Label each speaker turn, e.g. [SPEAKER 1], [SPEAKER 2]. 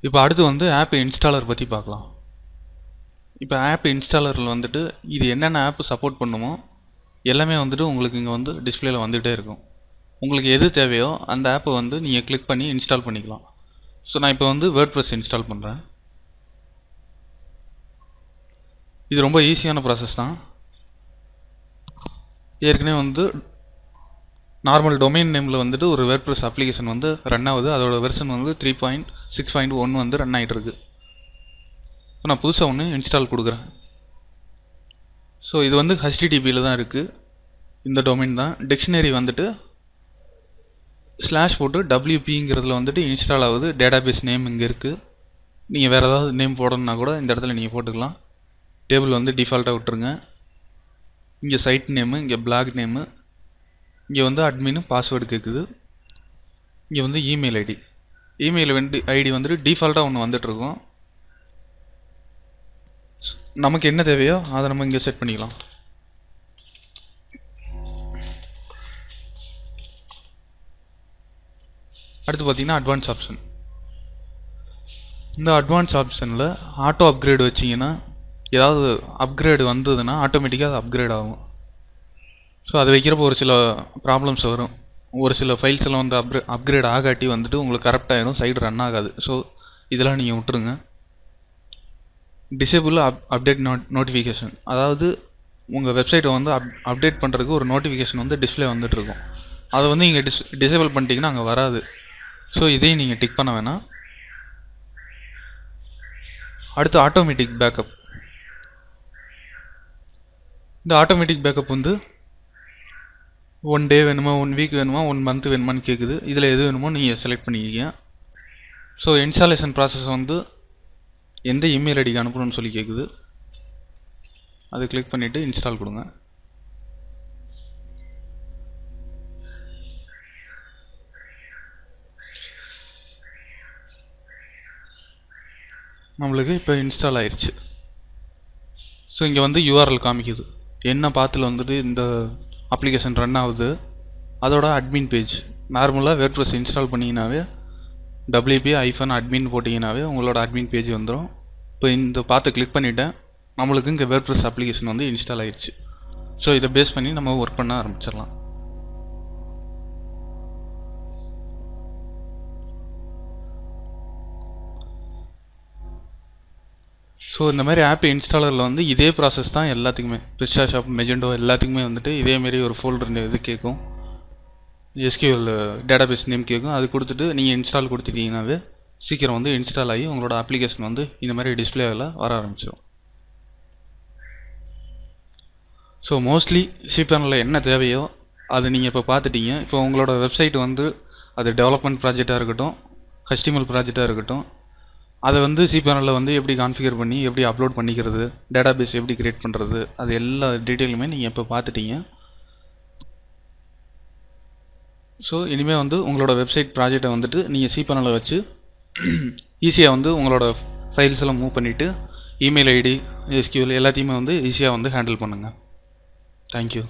[SPEAKER 1] இப்போ அடுத்து வந்து ஆப் இன்ஸ்டாலர் பற்றி பார்க்கலாம். இப்போ ஆப் இன்ஸ்டாலரில் வந்துட்டு இது என்னென்ன ஆப் சப்போர்ட் பண்ணுமோ எல்லாமே வந்துட்டு உங்களுக்கு இங்கே வந்து டிஸ்பிளேல வந்துகிட்டே இருக்கும். உங்களுக்கு எது தேவையோ அந்த ஆப்பை வந்து நீங்கள் கிளிக் பண்ணி இன்ஸ்டால் பண்ணிக்கலாம். ஸோ நான் இப்போ வந்து வேர்ட்ப்ரெஸ் இன்ஸ்டால் பண்ணுறேன். இது ரொம்ப ஈஸியான ப்ராசஸ் தான். ஏற்கனவே வந்து நார்மல் டொமைன் நேமில் வந்துட்டு ஒரு வேர்ட்ப்ரெஸ் அப்ளிகேஷன் வந்து ரன் ஆகுது. அதோட வெர்ஷன் வந்து 3.6.1 வந்து ரன் ஆகிட்டு இருக்கு. ஸோ நான் புதுசாக ஒன்று இன்ஸ்டால் கொடுக்குறேன். ஸோ இது வந்து HTTPயில் தான் இருக்குது. இந்த டொமைன் தான். டிக்ஷனரி வந்துட்டு ஸ்லாஷ் போட்டு WPங்கிறதுல வந்துட்டு இன்ஸ்டால் ஆகுது. டேட்டாபேஸ் நேம் இங்கே இருக்குது. நீங்கள் வேறு ஏதாவது நேம் போடணுன்னா கூட இந்த இடத்துல நீங்கள் போட்டுக்கலாம். டேபிள் வந்து டிஃபால்ட்டாக விட்டுருங்க. இங்கே சைட் நேமு, இங்கே பிளாக் நேமு, இங்கே வந்து அட்மின் பாஸ்வேர்டு கேட்குது. இங்கே வந்து இமெயில் ஐடி. இமெயில் ஐடி வந்துட்டு டிஃபால்ட்டாக ஒன்று வந்துட்டுருக்கோம். நமக்கு என்ன தேவையோ அதை நம்ம இங்கே செட் பண்ணிக்கலாம். அடுத்து பார்த்தீங்கன்னா அட்வான்ஸ் ஆப்ஷன். இந்த அட்வான்ஸ் ஆப்ஷனில் ஆட்டோ அப்கிரேட் வச்சிங்கன்னா ஏதாவது அப்கிரேடு வந்ததுன்னா ஆட்டோமேட்டிக்காக அது அப்கிரேட் ஆகும். ஸோ அது வைக்கிறப்போ ஒரு சில ப்ராப்ளம்ஸ் வரும். ஒரு சில ஃபைல்ஸ் எல்லாம் வந்து அப்கிரேட் ஆகாட்டி வந்துட்டு உங்களுக்கு கரெக்ட் ஆகிடும், சைடு ரன் ஆகாது. ஸோ இதெல்லாம் நீங்கள் விட்டுருங்க. டிசேபிள் அப்டேட் நோட்டிஃபிகேஷன், அதாவது உங்கள் வெப்சைட்டை வந்து அப்டேட் பண்ணுறதுக்கு ஒரு நோட்டிஃபிகேஷன் வந்து டிஸ்பிளே வந்துட்டுருக்கும். அதை வந்து நீங்கள் டிசேபிள் பண்ணிட்டீங்கன்னா அங்கே வராது. ஸோ இதையும் நீங்கள் டிக் பண்ண வேணாம். அடுத்து ஆட்டோமேட்டிக் பேக்கப். இந்த ஆட்டோமேட்டிக் பேக்கப் வந்து 1 டே வேணுமா, 1 வீக் வேணுமா, 1 மந்த் வேணுமான்னு கேட்குது. இதில் எது வேணுமோ நீங்கள் செலக்ட் பண்ணிக்கிங்க. ஸோ இன்ஸ்டாலேஷன் ப்ராசஸ் வந்து எந்த இமெயில் ஐடிக்கு அனுப்பணும்னு சொல்லி கேட்குது. அதை கிளிக் பண்ணிவிட்டு இன்ஸ்டால் கொடுங்க. நம்மளுக்கு இப்போ இன்ஸ்டால் ஆயிடுச்சு. ஸோ இங்கே வந்து URL காமிக்குது. என்ன பாத்தில் வந்துட்டு இந்த அப்ளிகேஷன் ரன் ஆகுது, அதோட அட்மின் பேஜ். நார்மலாக வேர்ட்ப்ரெஸ் இன்ஸ்டால் பண்ணிங்கனாவே WP-admin போட்டிங்கனாவே உங்களோட அட்மின் பேஜ் வந்துடும். இப்போ இந்த பாத்தை கிளிக் பண்ணிவிட்டேன். நம்மளுக்கு இங்கே வேர்ட்ப்ரெஸ் அப்ளிகேஷன் வந்து இன்ஸ்டால் ஆயிடுச்சு. ஸோ இதை பேஸ் பண்ணி நம்ம ஒர்க் பண்ண ஆரம்பிச்சிடலாம். ஸோ இந்த மாதிரி ஆப் இன்ஸ்டாலரில் வந்து இதே ப்ராசஸ் தான் எல்லாத்துக்குமே. PrestaShop, Magento எல்லாத்துக்குமே வந்துட்டு இதேமாரி ஒரு ஃபோல்டர் இது கேட்கும். SQL டேட்டாபேஸ் நேம் கேட்கும். அது கொடுத்துட்டு நீங்கள் இன்ஸ்டால் கொடுத்துட்டீங்கன்னாவே சீக்கிரம் வந்து இன்ஸ்டால் ஆகி உங்களோட அப்ளிகேஷன் வந்து இந்த மாதிரி டிஸ்பிளேவில் வர ஆரம்பிச்சிடும். ஸோ மோஸ்ட்லி cPanelல என்ன தேவையோ அது நீங்கள் இப்போ பார்த்துட்டீங்க. இப்போ உங்களோட வெப்சைட் வந்து அது டெவலப்மெண்ட் ப்ராஜெக்டாக இருக்கட்டும், HTML ப்ராஜெக்டாக இருக்கட்டும், அதை வந்து cPanelல வந்து எப்படி கான்ஃபிகர் பண்ணி எப்படி அப்லோட் பண்ணிக்கிறது, டேட்டாபேஸ் எப்படி கிரியேட் பண்ணுறது, அது எல்லா டீட்டெயிலுமே நீங்கள் இப்போ பார்த்துட்டீங்க. ஸோ இனிமேல் வந்து உங்களோட வெப்சைட் ப்ராஜெக்டை வந்துட்டு நீங்கள் cPanelல வச்சு ஈஸியாக வந்து உங்களோட ஃபைல்ஸ் எல்லாம் மூவ் பண்ணிவிட்டு இமெயில் ஐடி, SQL எல்லாத்தையுமே வந்து ஈஸியாக வந்து ஹேண்டில் பண்ணுங்கள். தேங்க்யூ.